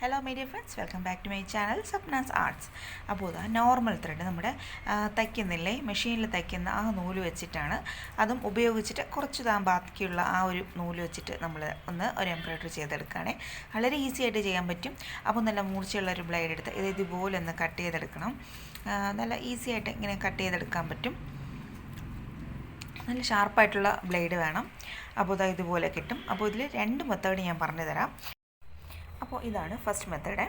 Hello my dear friends, welcome back to my channel Sapna's arts. അപ്പോൾ ഇതാ normal thread നമ്മുടെ തയ്ക്കുന്നില്ലേ, മെഷീനിൽ തയ്ക്കുന്ന ആ നൂല് വെച്ചിട്ടാണ്, അതും ഉപയോഗിച്ചിട്ട് കുറച്ച് ബാക്കിയുള്ള ആ ഒരു നൂല് വെച്ചിട്ട് നമ്മൾ ഒരു എംബ്രോയ്ഡറി ചെയ്തെടുക്കുകയാണ്. വളരെ ഈസി ആയിട്ട് ചെയ്യാൻ പറ്റും. അപ്പോൾ നല്ല മൂർച്ചയുള്ളൊരു ബ്ലേഡ് എടുത്ത് ഇതുപോലെ ഒന്ന് കട്ട് ചെയ്തെടുക്കണം. നല്ല ഈസി ആയിട്ട് ഇങ്ങനെ കട്ട് ചെയ്തെടുക്കാൻ പറ്റും. നല്ല ഷാർപ്പായിട്ടുള്ള ബ്ലേഡ് വേണം. അപ്പോൾ ഇതുപോലെ കിട്ടും. അപ്പോൾ ഇതിൽ 2 മെത്തേഡ് ഞാൻ പറഞ്ഞു തരാം. അപ്പോൾ ഇതാണ് ഫസ്റ്റ് മെത്തേഡ്.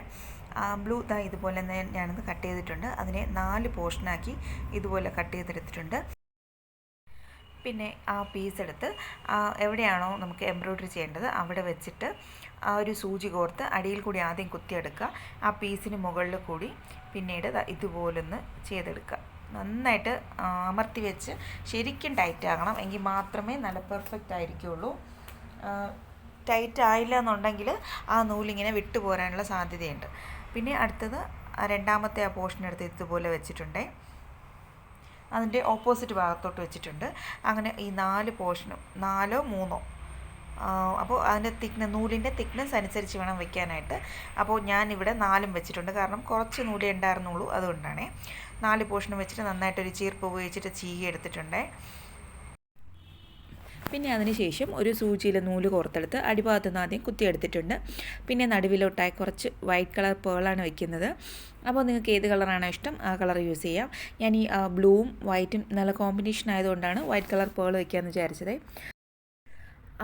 ബ്ലൂ ഇതുപോലെ തന്നെ ഞാനത് കട്ട് ചെയ്തിട്ടുണ്ട്. അതിനെ 4 പോർഷനാക്കി ഇതുപോലെ കട്ട് ചെയ്തെടുത്തിട്ടുണ്ട്. പിന്നെ ആ പീസ് എടുത്ത് എവിടെയാണോ നമുക്ക് എംബ്രോയ്ഡറി ചെയ്യേണ്ടത് അവിടെ വെച്ചിട്ട് ആ ഒരു സൂചി കോർത്ത് അടിയിൽ കൂടി ആദ്യം കുത്തിയെടുക്കുക. ആ പീസിന് മുകളിൽ കൂടി പിന്നീട് ഇതുപോലൊന്ന് ചെയ്തെടുക്കുക. നന്നായിട്ട് അമർത്തി വെച്ച് ശരിക്കും ടൈറ്റ് ആകണം, എങ്കിൽ മാത്രമേ നല്ല പെർഫെക്റ്റ് ആയിരിക്കുള്ളൂ. ടൈറ്റ് ആയില്ല എന്നുണ്ടെങ്കിൽ ആ നൂലിങ്ങനെ വിട്ടു പോരാനുള്ള സാധ്യതയുണ്ട്. പിന്നെ അടുത്തത് രണ്ടാമത്തെ ആ പോർഷൻ എടുത്ത് ഇതുപോലെ വെച്ചിട്ടുണ്ട്, അതിൻ്റെ ഓപ്പോസിറ്റ് ഭാഗത്തോട്ട് വെച്ചിട്ടുണ്ട്. അങ്ങനെ ഈ 4 പോർഷനും 4 3 അപ്പോൾ അതിൻ്റെ നൂലിൻ്റെ തിക്നെസ് അനുസരിച്ച് വേണം വെക്കാനായിട്ട്. അപ്പോൾ ഞാനിവിടെ 4 വെച്ചിട്ടുണ്ട്, കാരണം കുറച്ച് നൂലേ ഉണ്ടായിരുന്നുള്ളൂ, അതുകൊണ്ടാണ്. 4 പോർഷനും വെച്ചിട്ട് നന്നായിട്ടൊരു ചീർപ്പ് ഉപയോഗിച്ചിട്ട് ചീകി എടുത്തിട്ടുണ്ട്. പിന്നെ അതിന് ശേഷം ഒരു സൂചിയിൽ നൂല് കോർത്തെടുത്ത് അടിഭാഗത്ത് നിന്ന് ആദ്യം കുത്തിയെടുത്തിട്ടുണ്ട്. പിന്നെ നടുവിലോട്ടായി കുറച്ച് വൈറ്റ് കളർ പേളാണ് വയ്ക്കുന്നത്. അപ്പോൾ നിങ്ങൾക്ക് ഏത് കളറാണോ ഇഷ്ടം ആ കളർ യൂസ് ചെയ്യാം. ഞാൻ ഈ ബ്ലൂവും വൈറ്റും നല്ല കോമ്പിനേഷൻ ആയതുകൊണ്ടാണ് വൈറ്റ് കളർ പേൾ വയ്ക്കാമെന്ന് വിചാരിച്ചത്.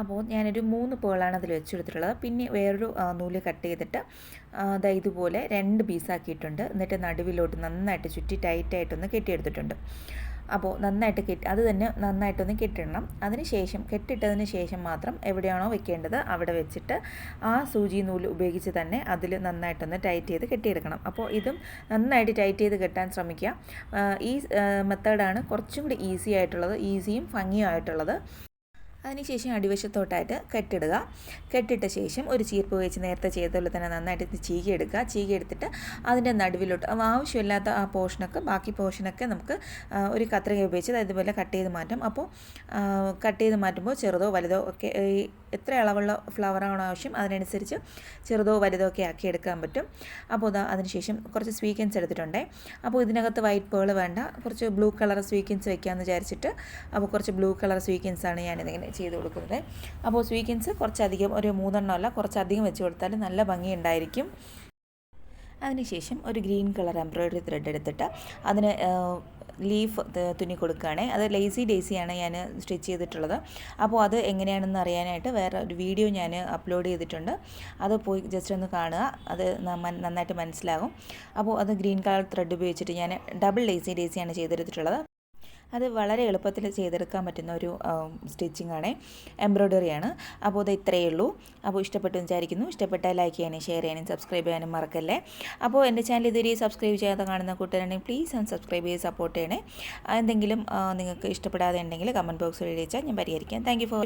അപ്പോൾ ഞാനൊരു 3 പേളാണ് അതിൽ വെച്ചെടുത്തിട്ടുള്ളത്. പിന്നെ വേറൊരു നൂല് കട്ട് ചെയ്തിട്ട് ഇതുപോലെ 2 പീസാക്കിയിട്ടുണ്ട്. എന്നിട്ട് നടുവിലോട്ട് നന്നായിട്ട് ചുറ്റി ടൈറ്റായിട്ടൊന്ന് കെട്ടിയെടുത്തിട്ടുണ്ട്. അപ്പോൾ നന്നായിട്ട് അത് തന്നെ നന്നായിട്ടൊന്ന് കെട്ടിടണം. അതിന് കെട്ടിട്ടതിന് ശേഷം മാത്രം എവിടെയാണോ വെക്കേണ്ടത് അവിടെ വെച്ചിട്ട് ആ സൂചി നൂല് ഉപയോഗിച്ച് തന്നെ അതിൽ നന്നായിട്ടൊന്ന് ടൈറ്റ് ചെയ്ത് കെട്ടിയെടുക്കണം. അപ്പോൾ ഇതും നന്നായിട്ട് ടൈറ്റ് ചെയ്ത് കെട്ടാൻ ശ്രമിക്കുക. ഈ മെത്തേഡാണ് കുറച്ചും കൂടി ഈസിയും ഭംഗിയും ആയിട്ടുള്ളത്. അതിനുശേഷം അടിവശത്തോട്ടായിട്ട് കെട്ടിട്ട ശേഷം ഒരു ചീർപ്പ് വെച്ച് നേരത്തെ ചെയ്തതുപോലെ തന്നെ നന്നായിട്ട് ചീകിയെടുത്തിട്ട് അതിൻ്റെ നടുവിലോട്ട് ആവശ്യമില്ലാത്ത ആ ബാക്കി പോർഷനൊക്കെ നമുക്ക് ഒരു കത്രിക ഉപയോഗിച്ച് അതുപോലെ കട്ട് ചെയ്ത് മാറ്റാം. അപ്പോൾ കട്ട് ചെയ്ത് മാറ്റുമ്പോൾ ചെറുതോ വലുതോ ഒക്കെ എത്ര അളവുള്ള ഫ്ലവറാണോ ആവശ്യം അതിനനുസരിച്ച് ചെറുതോ വലുതോ ഒക്കെ ആക്കി എടുക്കാൻ പറ്റും. അപ്പോൾ അതിനുശേഷം കുറച്ച് സ്വീക്കൻസ് എടുത്തിട്ടുണ്ട്. അപ്പോൾ ഇതിനകത്ത് വൈറ്റ് പേൾ വേണ്ട, കുറച്ച് ബ്ലൂ കളർ സ്വീക്കൻസ് വെക്കാമെന്ന് വിചാരിച്ചിട്ട് അപ്പോൾ കുറച്ച് ബ്ലൂ കളർ സ്വീക്കൻസാണ് ഞാനിതിങ്ങനെ ചെയ്ത് കൊടുക്കുന്നത്. അപ്പോൾ സ്വീക്കൻസ് കുറച്ചധികം, ഒരു 3 എണ്ണമല്ല, കുറച്ചധികം വെച്ച് കൊടുത്താൽ നല്ല ഭംഗിയുണ്ടായിരിക്കും. അതിനുശേഷം ഒരു ഗ്രീൻ കളർ എംബ്രോയ്ഡറി ത്രെഡ് എടുത്തിട്ട് അതിന് ലീഫ് തുന്നി കൊടുക്കുകയാണ്. അത് ലേസി ഡേസിയാണ് ഞാൻ സ്റ്റിച്ച് ചെയ്തിട്ടുള്ളത്. അപ്പോൾ അത് എങ്ങനെയാണെന്ന് അറിയാനായിട്ട് വേറെ ഒരു വീഡിയോ ഞാൻ അപ്ലോഡ് ചെയ്തിട്ടുണ്ട്. അത് പോയി ജസ്റ്റ് ഒന്ന് കാണുക, അത് നന്നായിട്ട് മനസ്സിലാകും. അപ്പോൾ അത് ഗ്രീൻ കളർ ത്രെഡ് ഉപയോഗിച്ചിട്ട് ഞാൻ ഡബിൾ ലേസി ഡേസിയാണ് ചെയ്തെടുത്തിട്ടുള്ളത്. അത് വളരെ എളുപ്പത്തിൽ ചെയ്തെടുക്കാൻ പറ്റുന്ന ഒരു സ്റ്റിച്ചിങ്ങാണ്, എംബ്രോയ്ഡറിയാണ്. അപ്പോൾ അത് ഇത്രയേ ഉള്ളൂ. അപ്പോൾ ഇഷ്ടപ്പെട്ടു വിചാരിക്കുന്നു. ഇഷ്ടപ്പെട്ടാൽ ലൈക്ക് ചെയ്യാനും ഷെയർ ചെയ്യാനും സബ്സ്ക്രൈബ് ചെയ്യാനും മറക്കല്ലേ. അപ്പോൾ എൻ്റെ ചാനൽ ഇതുവരെ സബ്സ്ക്രൈബ് ചെയ്യാതെ കാണുന്ന കൂട്ടുകാരുണ്ടെങ്കിൽ പ്ലീസ് സബ്സ്ക്രൈബ് ചെയ്ത് സപ്പോർട്ട് ചെയ്യണേ. എന്തെങ്കിലും നിങ്ങൾക്ക് ഇഷ്ടപ്പെടാതെ ഉണ്ടെങ്കിൽ കമൻറ്റ് ബോക്സിൽ എഴുതിച്ചാൽ ഞാൻ പരിഹരിക്കാം. Thank you for